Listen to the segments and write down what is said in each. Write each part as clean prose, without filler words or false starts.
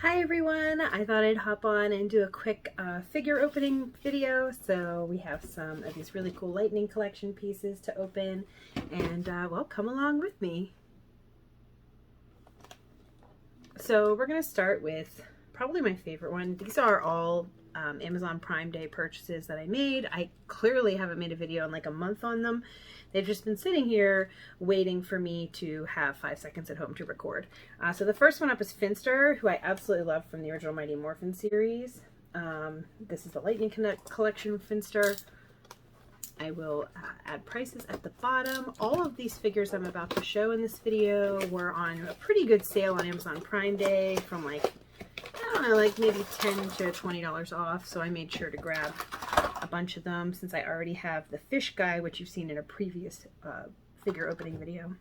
Hi everyone, I thought I'd hop on and do a quick figure opening video. So we have some of these really cool Lightning Collection pieces to open, and well, come along with me. So we're going to start with probably my favorite one. These are all Amazon Prime Day purchases that I made. I clearly haven't made a video in like a month on them. They've just been sitting here waiting for me to have 5 seconds at home to record. So the first one up is Finster, who I absolutely love from the original Mighty Morphin series. This is the Lightning Collection Finster. I will add prices at the bottom. All of these figures I'm about to show in this video were on a pretty good sale on Amazon Prime Day from like, I don't know, like maybe $10 to $20 off. So I made sure to grab a bunch of them since I already have the fish guy, which you've seen in a previous figure opening video.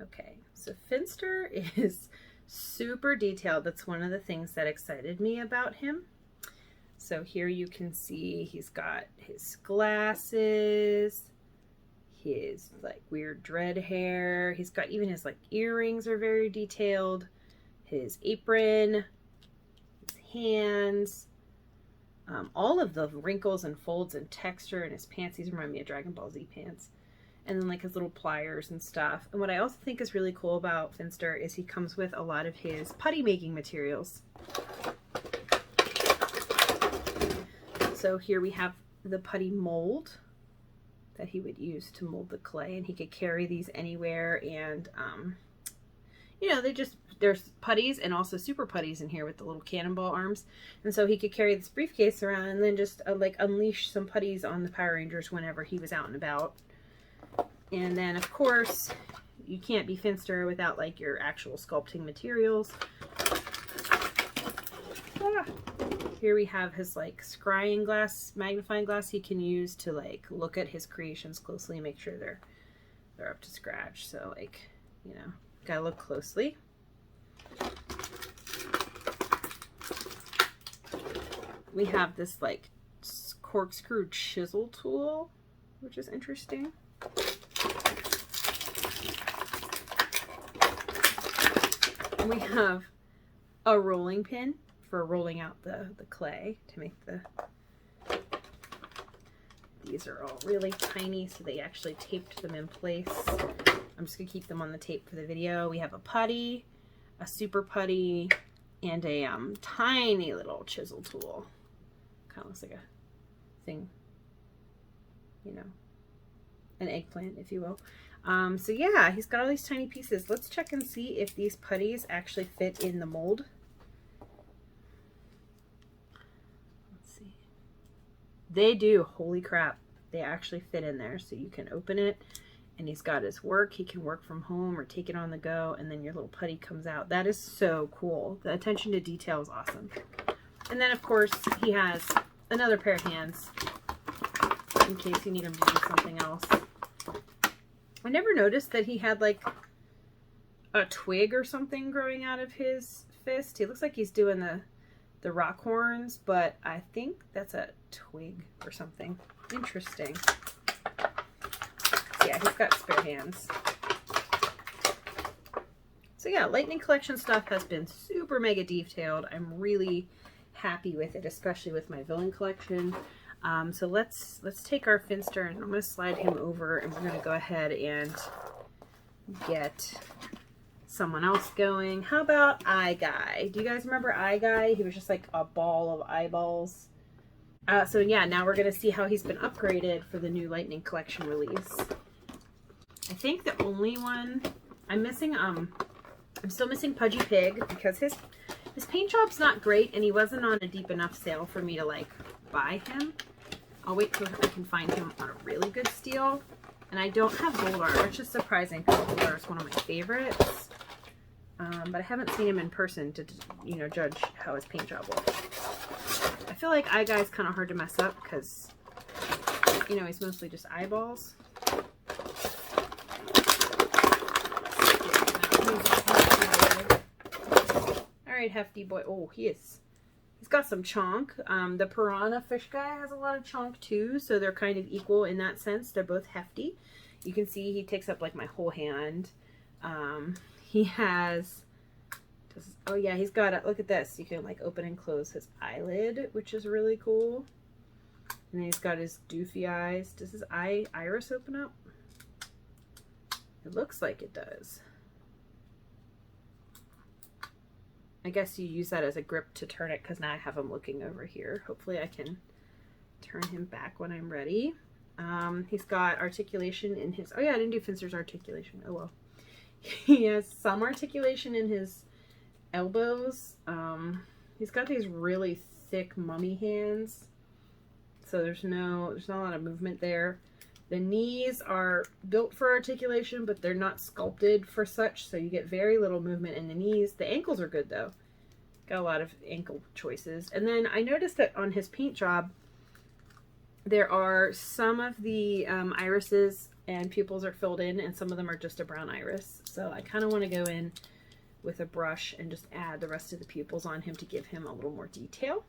Okay, so Finster is super detailed. That's one of the things that excited me about him. So here you can see he's got his glasses, his like weird dread hair. He's got even his like earrings are very detailed, his apron, his hands, all of the wrinkles and folds and texture in his pants. These remind me of Dragon Ball Z pants. And then like his little pliers and stuff. And what I also think is really cool about Finster is he comes with a lot of his putty making materials. So here we have the Putty Mold that he would use to mold the clay, and he could carry these anywhere. And you know, there's putties and also super putties in here with the little cannonball arms, and so he could carry this briefcase around and then just like unleash some putties on the Power Rangers whenever he was out and about. And then of course you can't be Finster without like your actual sculpting materials. Here we have his like scrying glass, magnifying glass he can use to like look at his creations closely and make sure they're up to scratch. So like, you know, gotta look closely. We have this like corkscrew chisel tool, which is interesting. We have a rolling pin for rolling out the clay to make these are all really tiny, so they actually taped them in place. I'm just gonna keep them on the tape for the video. We have a putty, a super putty, and a tiny little chisel tool. Kind of looks like a thing, you know, an eggplant, if you will. So yeah, he's got all these tiny pieces. Let's check and see if these putties actually fit in the mold. Let's see. They do. Holy crap. They actually fit in there. So you can open it, and he's got his work. He can work from home or take it on the go, and then your little putty comes out. That is so cool. The attention to detail is awesome. And then of course he has another pair of hands in case you need him to do something else. I never noticed that he had like a twig or something growing out of his fist. He looks like he's doing the rock horns, but I think that's a twig or something. Interesting. Yeah, he's got spare hands. So yeah, Lightning Collection stuff has been super mega detailed. I'm really happy with it, especially with my villain collection. So let's take our Finster, and I'm going to slide him over, and we're going to go ahead and get someone else going. How about Eye Guy? Do you guys remember Eye Guy? He was just like a ball of eyeballs. So yeah, now we're going to see how he's been upgraded for the new Lightning Collection release. I think the only one I'm missing, I'm still missing Pudgy Pig because his paint job's not great, and he wasn't on a deep enough sale for me to like buy him. I'll wait till I can find him on a really good steal. And I don't have Goldar, which is surprising because Goldar is one of my favorites. But I haven't seen him in person to, you know, judge how his paint job looks. I feel like Eye Guy's kind of hard to mess up because, you know, he's mostly just eyeballs. All right, hefty boy. Oh, he's got some chonk. The piranha fish guy has a lot of chonk too, so they're kind of equal in that sense. They're both hefty. You can see he takes up like my whole hand. He has, oh yeah, he's got a, look at this. You can like open and close his eyelid, which is really cool. And then he's got his doofy eyes. Does his iris open up? It looks like it does. I guess you use that as a grip to turn it, because now I have him looking over here. Hopefully I can turn him back when I'm ready. He's got articulation in his, oh yeah, I didn't do Finster's articulation. Oh well. He has some articulation in his elbows. He's got these really thick mummy hands, so there's not a lot of movement there. The knees are built for articulation, but they're not sculpted for such, so you get very little movement in the knees. The ankles are good though. Got a lot of ankle choices. And then I noticed that on his paint job, there are some of the irises and pupils are filled in, and some of them are just a brown iris. So I kind of want to go in with a brush and just add the rest of the pupils on him to give him a little more detail.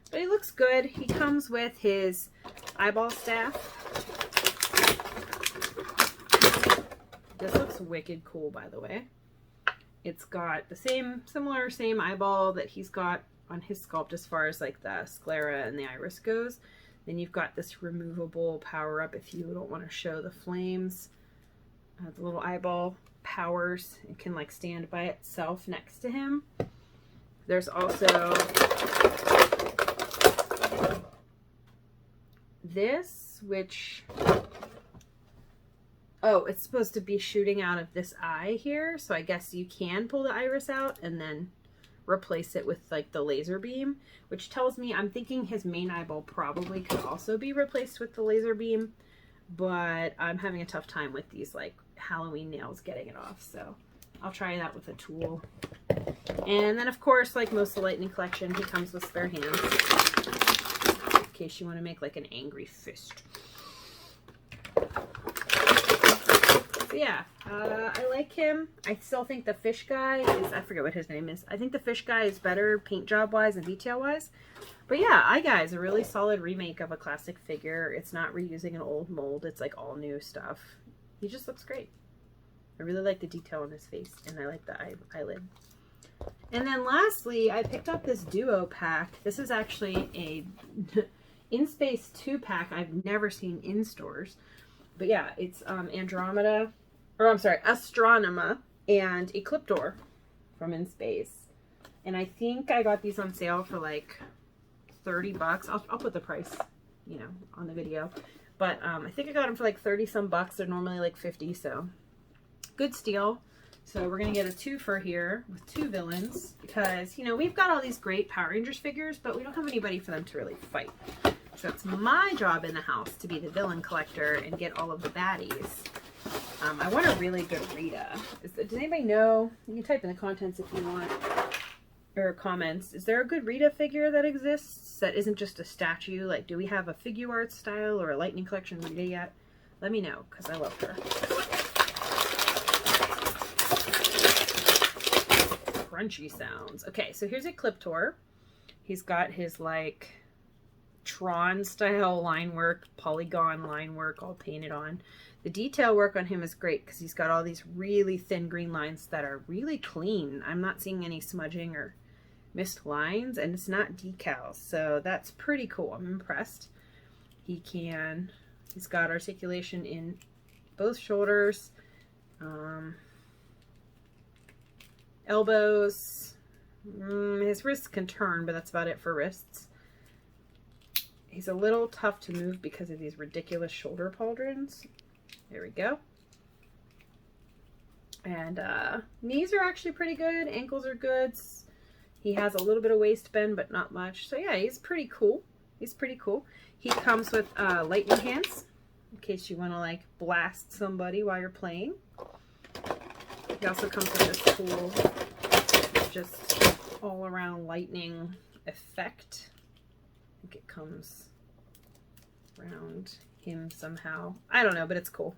But he looks good. He comes with his eyeball staff. This looks wicked cool, by the way. It's got the same eyeball that he's got on his sculpt as far as like the sclera and the iris goes. Then you've got this removable power up if you don't want to show the flames. The little eyeball powers. It can like stand by itself next to him. There's also this, which, oh, it's supposed to be shooting out of this eye here. So I guess you can pull the iris out and then replace it with like the laser beam, which tells me, I'm thinking his main eyeball probably could also be replaced with the laser beam, but I'm having a tough time with these like Halloween nails getting it off, so I'll try that with a tool. And then of course, like most of the Lightning collection, he comes with spare hands in case you want to make like an angry fist. So yeah, I like him. I still think the fish guy is, I forget what his name is. I think the fish guy is better paint job wise and detail wise. But yeah, Eye Guy is a really solid remake of a classic figure. It's not reusing an old mold. It's like all new stuff. He just looks great. I really like the detail on his face, and I like the eyelid. And then lastly, I picked up this duo pack. This is actually a In Space 2 pack I've never seen in stores. But yeah, it's Astronema and Ecliptor from In Space. And I think I got these on sale for like 30 bucks. I'll put the price, you know, on the video. But I think I got them for like 30 some bucks. They're normally like 50, so good steal. So we're going to get a twofer here with two villains because, you know, we've got all these great Power Rangers figures, but we don't have anybody for them to really fight. So it's my job in the house to be the villain collector and get all of the baddies. I want a really good Rita. Does anybody know? You can type in the comments if you want, or comments. Is there a good Rita figure that exists that isn't just a statue? Like, do we have a figure art style or a Lightning collection Rita yet? Let me know, because I love her. Crunchy sounds. Okay, so here's Ecliptor. He's got his like Tron style line work, polygon line work all painted on. The detail work on him is great because he's got all these really thin green lines that are really clean. I'm not seeing any smudging or missed lines, and it's not decals, so that's pretty cool. I'm impressed. He's got articulation in both shoulders, elbows. His wrists can turn, but that's about it for wrists. He's a little tough to move because of these ridiculous shoulder pauldrons. There we go. And knees are actually pretty good. Ankles are good. He has a little bit of waist bend, but not much. So yeah, he's pretty cool. He's pretty cool. He comes with lightning hands in case you want to like blast somebody while you're playing. He also comes with this cool, just all around lightning effect. I think it comes around him somehow. I don't know, but it's cool.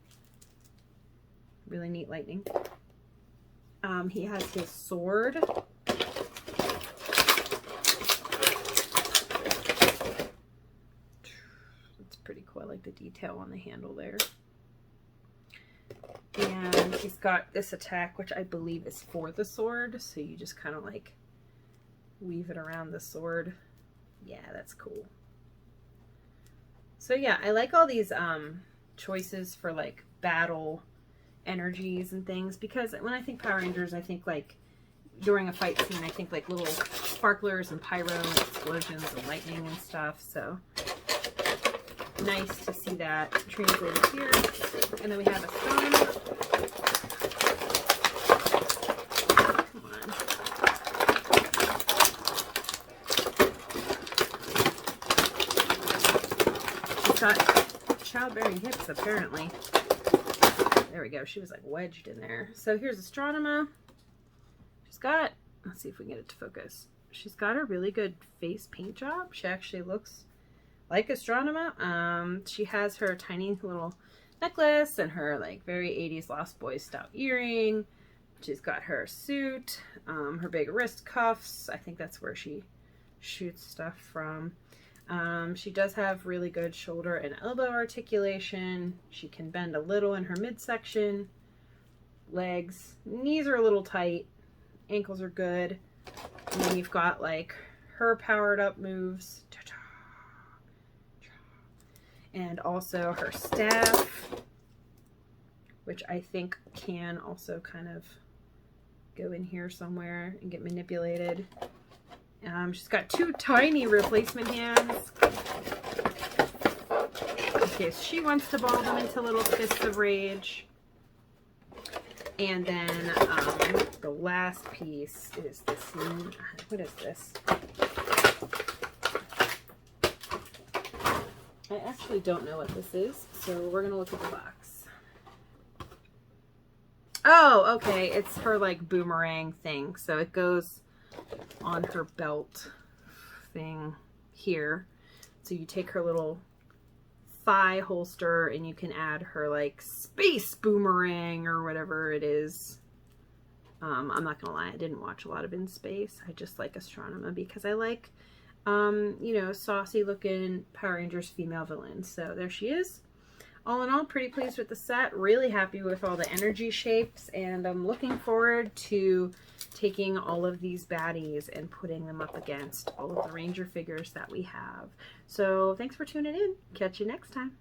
Really neat lightning. He has his sword. It's pretty cool. I like the detail on the handle there. And She's got this attack, which I believe is for the sword. So you just kind of like weave it around the sword. Yeah, that's cool. So yeah, I like all these choices for like battle energies and things, because when I think Power Rangers, I think like during a fight scene, I think like little sparklers and pyro and explosions and lightning and stuff. So nice to see that translated here. And then we have Astronomer. Come on. She's got childbearing hips, apparently. There we go. She was like wedged in there. So here's Astronomer. She's got, let's see if we can get it to focus. She's got a really good face paint job. She actually looks like Astronomer. She has her tiny little necklace and her like very 80s Lost Boys style earring. She's got her suit, her big wrist cuffs. I think that's where she shoots stuff from. She does have really good shoulder and elbow articulation. She can bend a little in her midsection. Legs, knees are a little tight. Ankles are good. And then you've got like her powered up moves. And also her staff, which I think can also kind of go in here somewhere and get manipulated. She's got two tiny replacement hands in case she wants to ball them into little fists of rage. And then the last piece is this, what is this? I actually don't know what this is, so we're going to look at the box. Oh, okay, it's her like boomerang thing. So it goes on her belt thing here. So you take her little thigh holster and you can add her like space boomerang or whatever it is. I'm not gonna lie, I didn't watch a lot of In Space. I just like Astronomer because I like you know, saucy looking Power Rangers female villains. So there she is. All in all, pretty pleased with the set. Really happy with all the energy shapes, and I'm looking forward to taking all of these baddies and putting them up against all of the Ranger figures that we have. So thanks for tuning in. Catch you next time.